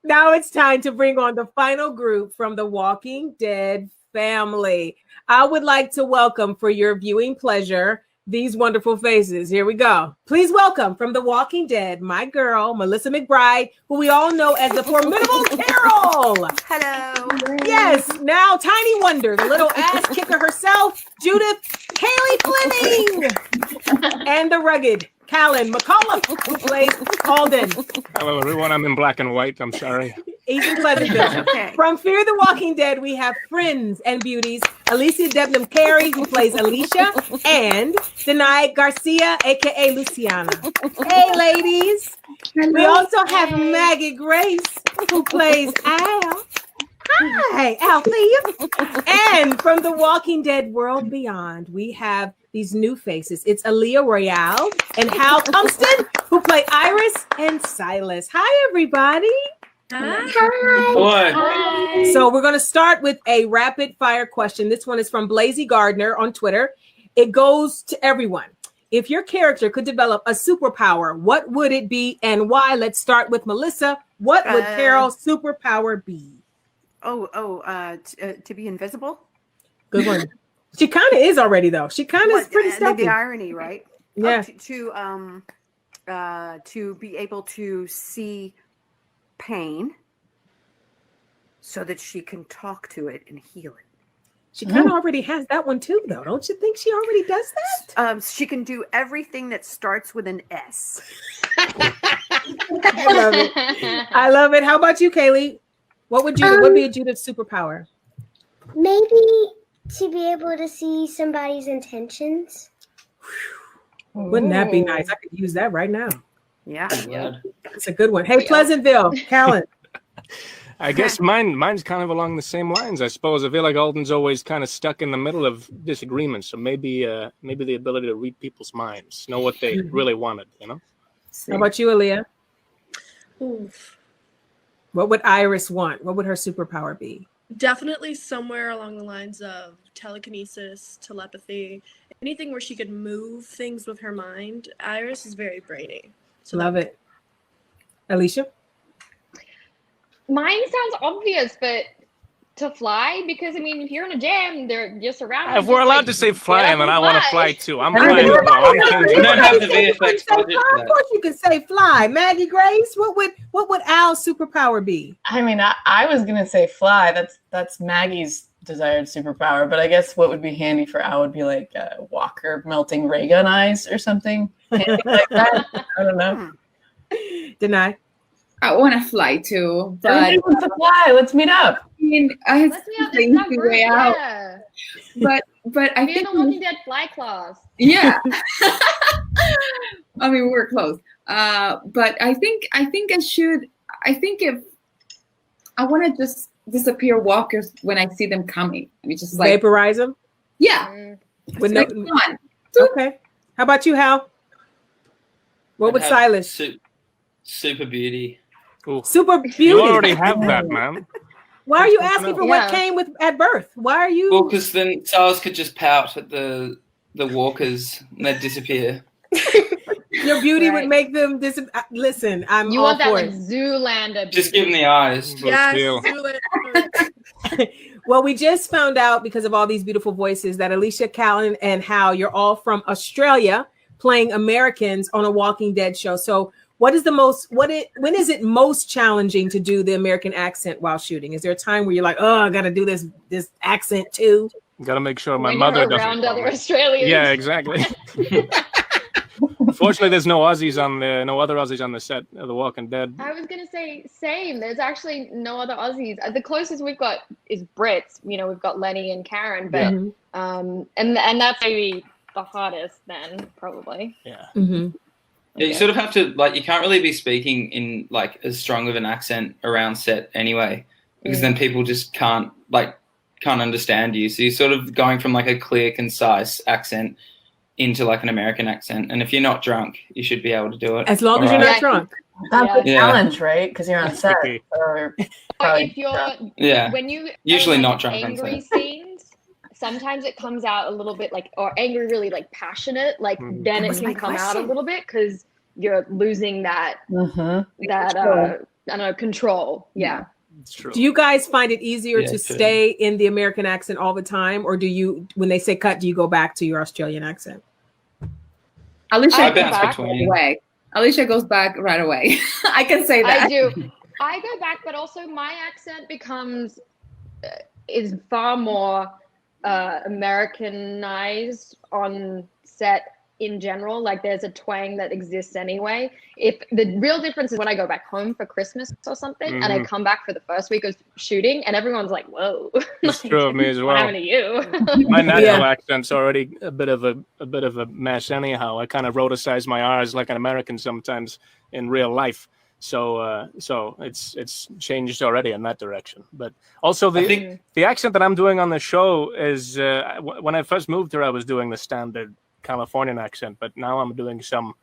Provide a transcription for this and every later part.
Now it's time to bring on the final group from the Walking Dead family. I would like to welcome, for your viewing pleasure, these wonderful faces. Here we go. Please welcome from The Walking Dead, my girl, Melissa McBride, who we all know as the formidable Carol. Hello. Yes, now Tiny Wonder, the little ass kicker herself, Judith Haley Fleming. And the rugged Callan McCullough, who plays Alden. Hello, everyone. I'm in black and white. I'm sorry. He's in Pleasantville. Okay. From Fear the Walking Dead, we have friends and beauties, Alycia Debnam-Keri, who plays Alicia, and Denai Garcia, a.k.a. Luciana. Hey, ladies. Hello. We also have Maggie Grace, who plays Al. Hi, Althea. And from The Walking Dead World Beyond, we have these new faces. It's Aaliyah Royale and Hal Tungsten, who play Iris and Silas. Hi, everybody. Hi. So we're going to start with a rapid fire question. This one is from Blazy Gardner on Twitter. It goes to everyone. If your character could develop a superpower, what would it be and why? Let's start with Melissa. What would Carol's superpower be? To be invisible? Good one. She kind of is already, though. She kind of is pretty stealthy. The irony, right? Yeah. To be able to see pain so that she can talk to it and heal it. She kind of already has that one too, though. Don't you think she already does that? She can do everything that starts with an S. I love it. I love it. How about you, Kaylee? What would be a Judith's superpower? Maybe to be able to see somebody's intentions. Wouldn't that be nice? I could use that right now. Yeah. That's a good one. Hey, Pleasantville, Callan. I guess mine's kind of along the same lines, I suppose. I feel like Alden's always kind of stuck in the middle of disagreements. So maybe the ability to read people's minds, know what they really wanted, you know? How about you, Aaliyah? Oof. What would Iris want? What would her superpower be? Definitely somewhere along the lines of telekinesis, telepathy, anything where she could move things with her mind. Iris is very brainy. So Love it. Alicia? Mine sounds obvious, but to fly, because I mean, if you're in a jam, they're just around. If we're allowed to say fly, and then I want to fly too. I'm You flying. don't have the VFX budget for Of course you can say fly. Maggie Grace, what would Al's superpower be? I mean, I was gonna say fly. That's Maggie's desired superpower, but I guess what would be handy for Al would be like Walker melting ray gun eyes or something handy like that. I don't know. Denai? I want to fly too, but Everybody wants to fly. Let's meet up. I mean, I have Let's be things on to group, way out. yeah. But I Be in think the Walking Dead fly class. yeah. I mean, we're close. But I think if I want to just disappear walkers when I see them coming. I mean, just like Vaporize them? yeah. With Like, no, come on. okay. How about you, Hal? What would Silas? Super beauty. Ooh. Super beauty. You already have that, man. Why are you asking for what came with at birth? Why are you? Well, because then Silas could just pout at the walkers and they'd disappear. Your beauty would make them listen, I'm You all want that for like it. Zoolander. Just give them the eyes. yes, Well, we just found out because of all these beautiful voices that Alicia, Callan, and Hal, you're all from Australia playing Americans on a Walking Dead show. So when is it most challenging to do the American accent while shooting? Is there a time where you're like, oh, I got to do this accent too? Got to make sure my When mother you're doesn't. around other Australians. Yeah, exactly. Fortunately, there's no other Aussies on the set of The Walking Dead. I was gonna say same. There's actually no other Aussies. The closest we've got is Brits. You know, we've got Lenny and Karen, but and that's maybe the hardest then probably. Yeah. Mm-hmm. Yeah, you sort of have to you can't really be speaking in like as strong of an accent around set anyway, because then people just can't understand you. So you're sort of going from like a clear, concise accent into like an American accent, and if you're not drunk, you should be able to do it. As long as you're not drunk. That's a challenge, right? Because you're on set. Or if you're when you usually like not drunk on angry set. scenes, sometimes it comes out a little bit or angry, really like passionate. Like then it can come out a little bit because you're losing that I don't know, control. Yeah. It's true. Do you guys find it easier Yeah, to true. stay in the American accent all the time, or do you, when they say cut, do you go back to your Australian accent? Alicia I goes bounce back right between. away. Alicia goes back right away. I can say that. I do. I go back, but also my accent becomes is far more Americanized on set in general. Like there's a twang that exists anyway. If the real difference is when I go back home for Christmas or something, and I come back for the first week of shooting, and everyone's like, "Whoa, It's true of me as what well. happened to you?" My natural Yeah. accent's already a bit of a mess anyhow. I kind of roticize my R's like an American sometimes in real life. So it's changed already in that direction. But also the accent that I'm doing on the show is when I first moved here, I was doing the standard Californian accent, but now I'm doing some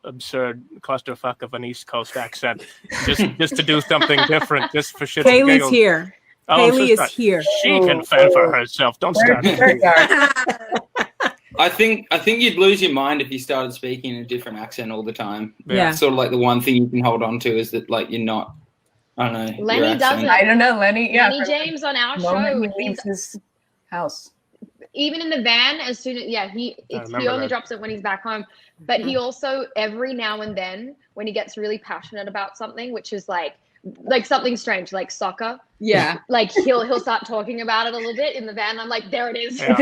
absurd clusterfuck of an East Coast accent just to do something different, just for shits and Kaylee's giggles. here. Oh, Kaylee is here. She can fend for herself. Don't start. I think you'd lose your mind if you started speaking in a different accent all the time. Yeah. It's sort of like the one thing you can hold on to is that like you're not. I don't know. your Lenny accent. doesn't. I don't know, Lenny. Yeah, Lenny James on our moment show, he leaves his house. even in the van, as soon as he remember only that. drops it when he's back home. But he also every now and then when he gets really passionate about something, which is like something strange, like soccer. Yeah. Like he'll start talking about it a little bit in the van. I'm like, there it is. Yeah.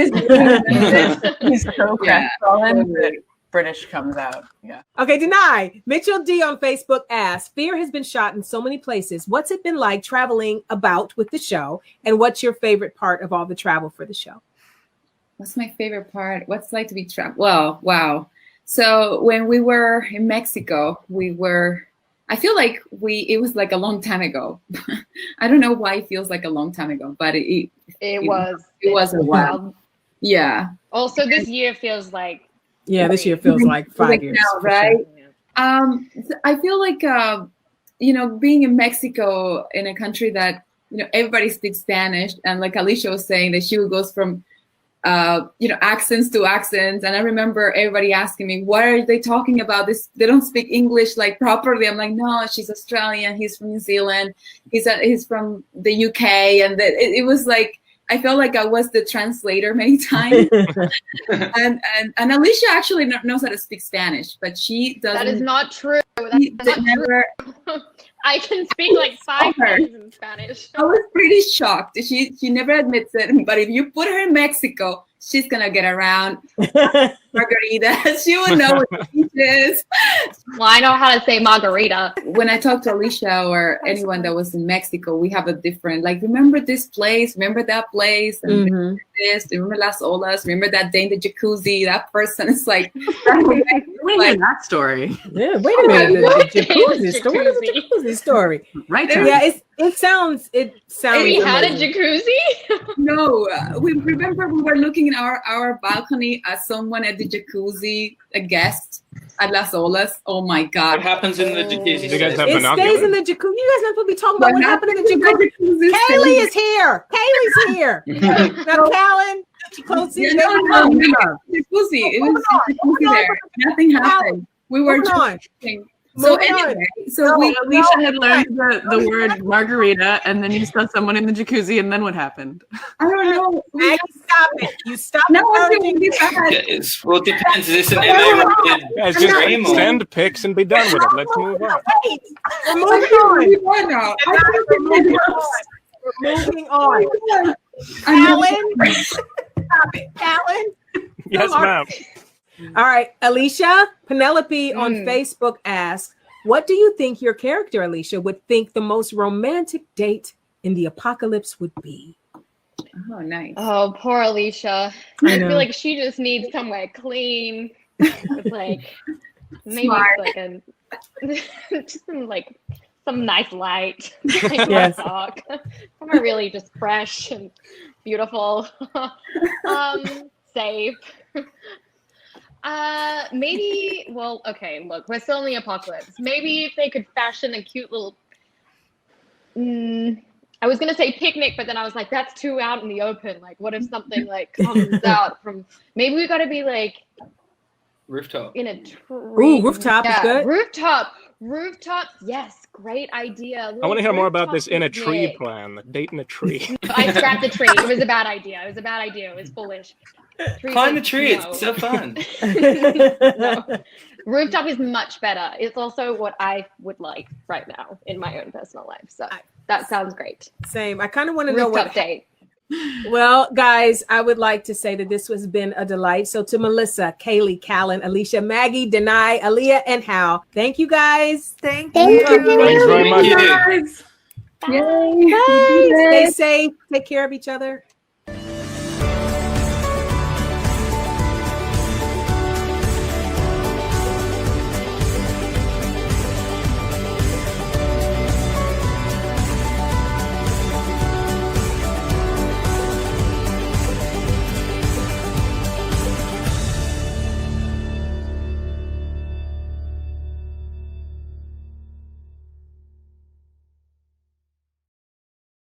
He's so Yeah. crestfallen that British comes out. Yeah. Okay, Deny. Mitchell D on Facebook asks, Fear has been shot in so many places. What's it been like traveling about with the show? And what's your favorite part of all the travel for the show? What's my favorite part? What's it like to be trapped? Well, wow. So when we were in Mexico, I feel like it was like a long time ago. I don't know why it feels like a long time ago, but it was a while. Yeah. Also, this year feels like Yeah, this year feels like 5 years. Now, for right? sure. I feel like, being in Mexico, in a country that, everybody speaks Spanish, and like Alicia was saying, that she goes from, accents to accents. And I remember everybody asking me, what are they talking about? They don't speak English like properly. I'm like, no, she's Australian. He's from New Zealand. He's from the UK. And it was like, I felt like I was the translator many times. and Alicia actually knows how to speak Spanish, but she doesn't. that is not true. she That's not never, true. I can speak like 5 her. words in Spanish. I was pretty shocked. She never admits it, but if you put her in Mexico, she's gonna get around margarita. She would know what the beach is. Well, I know how to say margarita. When I talk to Alicia or anyone that was in Mexico, we have a different, like, remember this place, remember that place, and remember this, remember Las Olas, remember that day in the jacuzzi, that person. It's like, Wait a minute, that story. Yeah, wait a minute. The jacuzzi story. What is the jacuzzi story? Right there. Yeah, it sounds. We had a amazing. jacuzzi. no, we remember we were looking in our balcony at someone at the jacuzzi, a guest at Las Olas. Oh my What God. happens in the jacuzzi? You guys have It stays in the jacuzzi. You guys not supposed to be talking about what happened in the jacuzzi. Kaylee is here. Kaylee's here. Now, Callan, she closed Yeah, it. no. Jacuzzi. It was jacuzzi there. Nothing happened. We were Moving on. joking. So Moving on. anyway, so we Alicia had learned the word margarita, and then you saw someone in the jacuzzi, and then what happened? I don't know. Maggie, stop it. You stop No, encouraging it's bad. Well, it depends. Is this an MA-rated Guys, just stream or? send pics and be done with it. Let's move on. Wait, we're moving on. now. We're moving on. We're moving on. Callan, stop it. Callan. Yes, ma'am. All right, Alicia, Penelope on Facebook asks, what do you think your character, Alicia, would think the most romantic date in the apocalypse would be? Oh, nice. Oh, poor Alicia. I I know. feel like she just needs somewhere clean. It's like maybe it's like just some nice light. Like Yes. dark. Somewhere really just fresh and beautiful. Safe. Maybe, well, okay, look, we're still in the apocalypse. Maybe if they could fashion a cute little, I was going to say picnic, but then I was like, that's too out in the open. Like, what if something like comes out from, maybe we got to be like, Rooftop. In a tree. Ooh, rooftop is good. Rooftop. Yes, great idea. I want to hear more about this in a Rooftop tree is plan. Date in a tree. I scrapped the tree. It was a bad idea. It was foolish. Climb the tree. No. It's so fun. No. Rooftop is much better. It's also what I would like right now in my own personal life. So that sounds great. Same. I kind of want to know Rooftop what date. Well, guys, I would like to say that this has been a delight. So to Melissa, Kaylee, Callan, Alicia, Maggie, Denai, Aaliyah, and Hal, thank you guys. Thank Thank you. you. Thanks very much. Yay. Bye. Stay safe. Take care of each other.